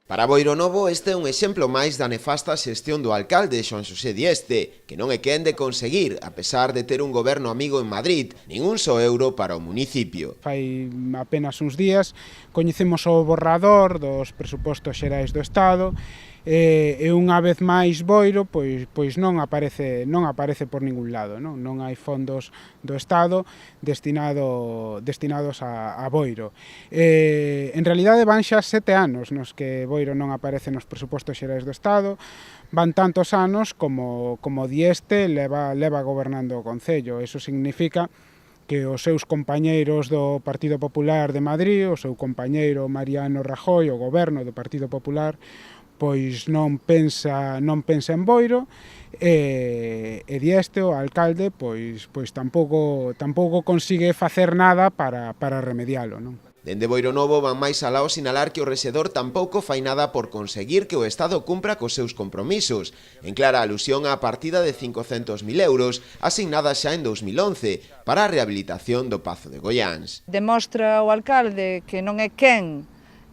Para Boiro Novo, este é un exemplo máis da nefasta xestión do alcalde Xoán Xosé Dieste, que non é quen de conseguir, a pesar de ter un goberno amigo en Madrid, nin un só euro para o municipio. Fai apenas uns días coñecemos o borrador dos presupostos xerais do Estado e unha vez máis Boiro pois non aparece por ningún lado, non hai fondos do Estado destinados a Boiro. En realidade van xa 7 anos nos que Boiro non aparece nos presupostos xerais do Estado, van tantos anos como Dieste leva gobernando o Concello. Eso significa que os seus compañeiros do Partido Popular de Madrid, o seu compañeiro Mariano Rajoy, o goberno do Partido Popular, pois non pensa en Boiro e Dieste, o alcalde, pois tampouco consigue facer nada para remedialo, non? Dende Boiro Novo van máis alá ao sinalar que o rexedor tampouco fai nada por conseguir que o Estado cumpra cos seus compromisos, en clara alusión á partida de 500.000 euros asignada xa en 2011 para a rehabilitación do Pazo de Goiáns. Demostra o alcalde que non é quen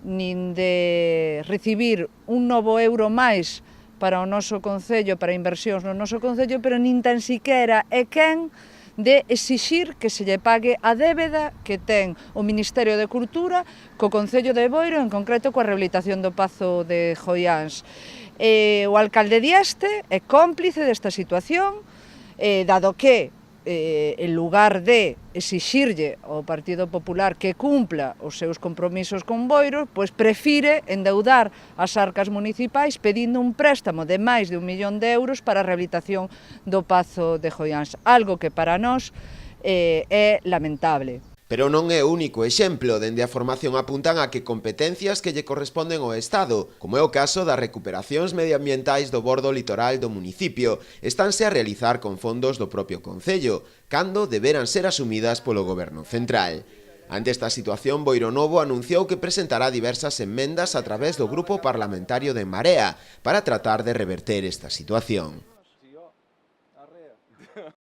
nin de recibir un novo euro máis para o noso concello, para inversións no noso concello, pero nin tan siquera é quen de exixir que se lle pague a débeda que ten o Ministerio de Cultura co Concello de Boiro, en concreto coa rehabilitación do Pazo de Goiáns. O alcalde Dieste é cómplice desta situación, dado que en lugar de exixirlle ao Partido Popular que cumpla os seus compromisos con Boiro, pois prefire endeudar as arcas municipais pedindo un préstamo de máis de 1 millón de euros para a rehabilitación do Pazo de Goiáns, algo que para nós é lamentable. Pero non é o único exemplo, dende a formación apuntan a que competencias que lle corresponden ao Estado, como é o caso das recuperacións medioambientais do bordo litoral do municipio, estánse a realizar con fondos do propio Concello, cando deberan ser asumidas polo Goberno Central. Ante esta situación, Boiro Novo anunciou que presentará diversas enmendas a través do Grupo Parlamentario de Marea para tratar de reverter esta situación.